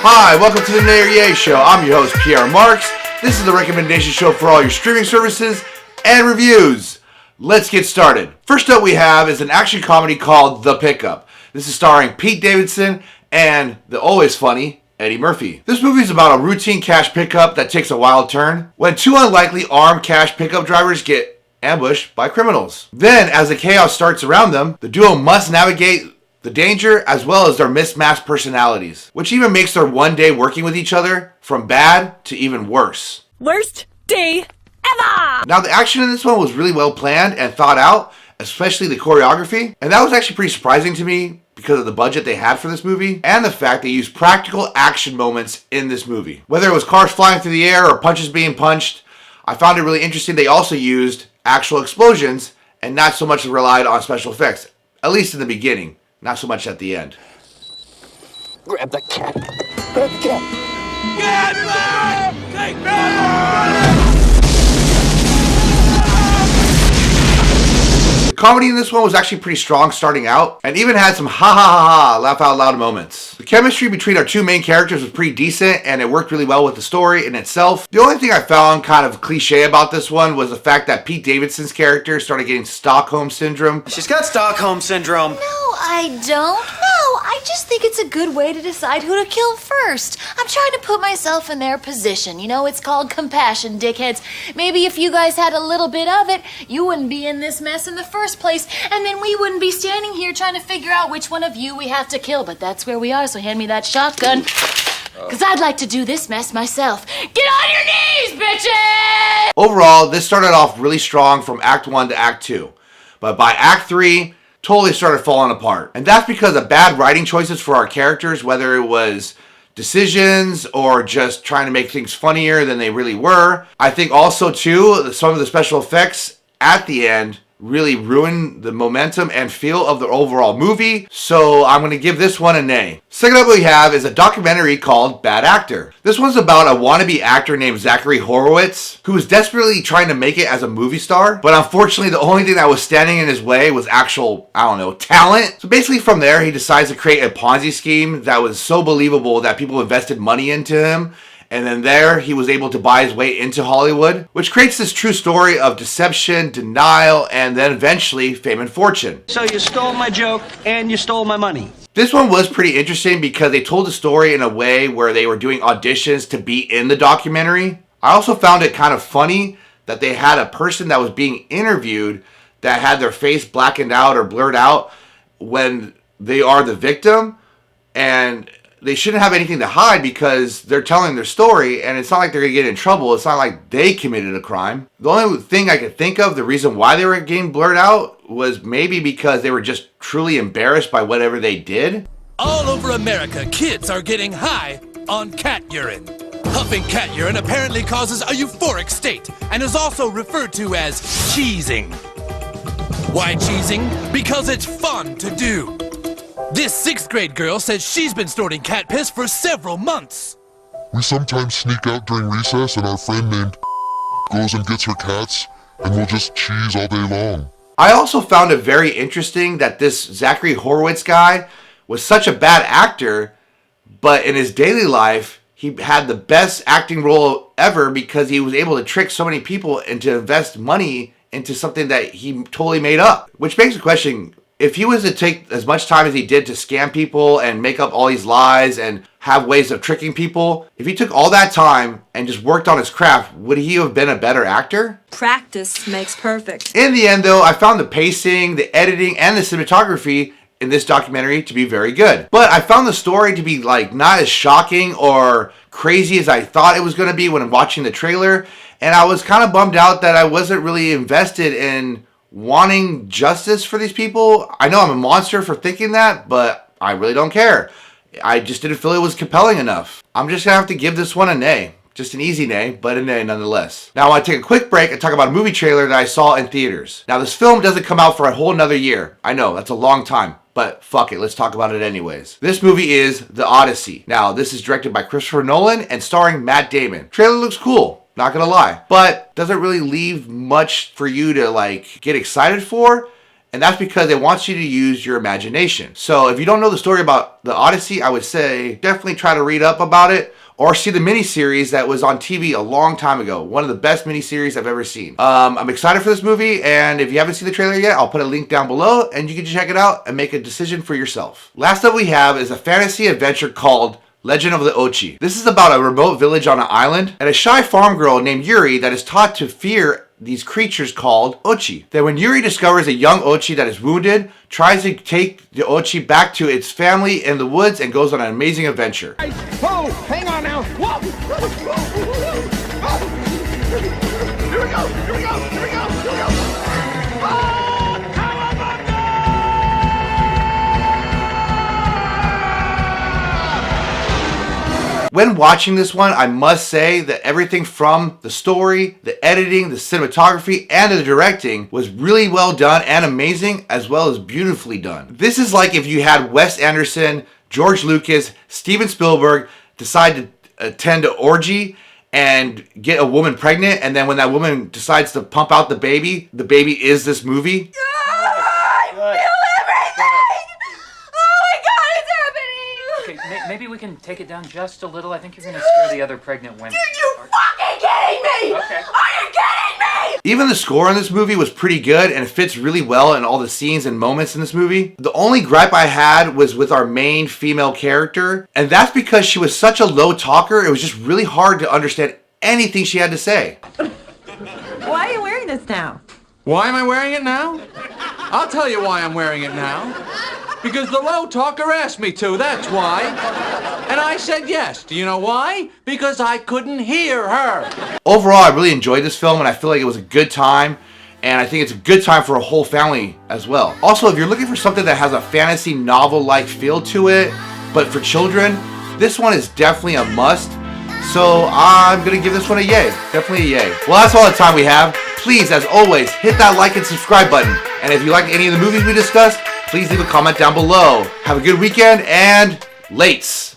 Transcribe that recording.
Hi, welcome to the Nair Show. I'm your host, Pierre Marks. This is the recommendation show for all your streaming services and reviews. Let's get started. First up we have is an action comedy called The Pickup. This is starring Pete Davidson and the always funny Eddie Murphy. This movie is about a routine cash pickup that takes a wild turn when two unlikely armed cash pickup drivers get ambushed by criminals. Then, as the chaos starts around them, the duo must navigate the danger as well as their mismatched personalities, which even makes their one day working with each other from bad to even worse. Worst day ever! Now, the action in this one was really well planned and thought out, especially the choreography, and that was actually pretty surprising to me because of the budget they had for this movie and the fact they used practical action moments in this movie. Whether it was cars flying through the air or punches being punched, I found it really interesting they also used actual explosions and not so much relied on special effects, at least in the beginning, not so much at the end. Grab the cat. Grab the cat. Get back! Take back! The comedy in this one was actually pretty strong starting out, and even had some ha ha ha ha laugh out loud moments. The chemistry between our two main characters was pretty decent, and it worked really well with the story in itself. The only thing I found kind of cliche about this one was the fact that Pete Davidson's character started getting Stockholm Syndrome. She's got Stockholm Syndrome. No, I don't. No, I just think it's a good way to decide who to kill first. I'm trying to put myself in their position. You know, it's called compassion, dickheads. Maybe if you guys had a little bit of it, you wouldn't be in this mess in the first place, and then we wouldn't be standing here trying to figure out which one of you we have to kill. But that's where we are, so hand me that shotgun. Because I'd like to do this mess myself. Get on your knees, bitches! Overall, this started off really strong from Act 1 to Act 2. But by Act 3, totally started falling apart. And that's because of bad writing choices for our characters, whether it was decisions or just trying to make things funnier than they really were. I think also, too, some of the special effects at the end really ruined the momentum and feel of the overall movie, so I'm going to give this one a nay. Second up we have is a documentary called Bad Actor. This one's about a wannabe actor named Zachary Horowitz who was desperately trying to make it as a movie star, but unfortunately the only thing that was standing in his way was actual, talent. So basically from there he decides to create a Ponzi scheme that was so believable that people invested money into him. And then there, he was able to buy his way into Hollywood, which creates this true story of deception, denial, and then eventually fame and fortune. So you stole my joke and you stole my money. This one was pretty interesting because they told the story in a way where they were doing auditions to be in the documentary. I also found it kind of funny that they had a person that was being interviewed that had their face blackened out or blurred out when they are the victim, and they shouldn't have anything to hide because they're telling their story, and it's not like they're going to get in trouble. It's not like they committed a crime. The only thing I could think of, the reason why they were getting blurred out, was maybe because they were just truly embarrassed by whatever they did. All over America, kids are getting high on cat urine. Huffing cat urine apparently causes a euphoric state and is also referred to as cheesing. Why cheesing? Because it's fun to do. This 6th grade girl says she's been snorting cat piss for several months. We sometimes sneak out during recess and our friend named goes and gets her cats and we'll just cheese all day long. I also found it very interesting that this Zachary Horowitz guy was such a bad actor, but in his daily life, he had the best acting role ever because he was able to trick so many people and to invest money into something that he totally made up. Which begs the question, if he was to take as much time as he did to scam people and make up all these lies and have ways of tricking people, if he took all that time and just worked on his craft, would he have been a better actor? Practice makes perfect. In the end, though, I found the pacing, the editing, and the cinematography in this documentary to be very good. But I found the story to be not as shocking or crazy as I thought it was going to be when watching the trailer, and I was kind of bummed out that I wasn't really invested in wanting justice for these people. I know I'm a monster for thinking that, but I really don't care. I just didn't feel it was compelling enough. I'm just gonna have to give this one a nay. Just an easy nay, but a nay nonetheless. Now I want to take a quick break and talk about a movie trailer that I saw in theaters. Now this film doesn't come out for a whole nother year. I know, that's a long time, but fuck it, let's talk about it anyways. This movie is The Odyssey. Now this is directed by Christopher Nolan and starring Matt Damon. Trailer looks cool. Not gonna lie, but doesn't really leave much for you to get excited for. And that's because it wants you to use your imagination. So if you don't know the story about the Odyssey, I would say definitely try to read up about it or see the miniseries that was on TV a long time ago. One of the best miniseries I've ever seen. I'm excited for this movie, and if you haven't seen the trailer yet, I'll put a link down below and you can check it out and make a decision for yourself. Last up we have is a fantasy adventure called Legend of the Ochi. This is about a remote village on an island and a shy farm girl named Yuri that is taught to fear these creatures called Ochi. Then when Yuri discovers a young Ochi that is wounded, tries to take the Ochi back to its family in the woods and goes on an amazing adventure. Whoa, hang on now. Whoa. Here we go, here we go, here we go, here we go. When watching this one, I must say that everything from the story, the editing, the cinematography, and the directing was really well done and amazing, as well as beautifully done. This is like if you had Wes Anderson, George Lucas, Steven Spielberg decide to attend an orgy and get a woman pregnant, and then when that woman decides to pump out the baby is this movie. Maybe we can take it down just a little. I think you're going to scare the other pregnant women. Are you fucking kidding me? Okay. Are you kidding me? Even the score in this movie was pretty good, and it fits really well in all the scenes and moments in this movie. The only gripe I had was with our main female character, and that's because she was such a low talker, it was just really hard to understand anything she had to say. Why are you wearing this now? Why am I wearing it now? I'll tell you why I'm wearing it now. Because the low talker asked me to, that's why. And I said yes. Do you know why? Because I couldn't hear her. Overall, I really enjoyed this film, and I feel like it was a good time. And I think it's a good time for a whole family as well. Also, if you're looking for something that has a fantasy novel-like feel to it, but for children, this one is definitely a must. So I'm gonna give this one a yay. Definitely a yay. Well, that's all the time we have. Please, as always, hit that like and subscribe button. And if you like any of the movies we discussed, please leave a comment down below. Have a good weekend and lates.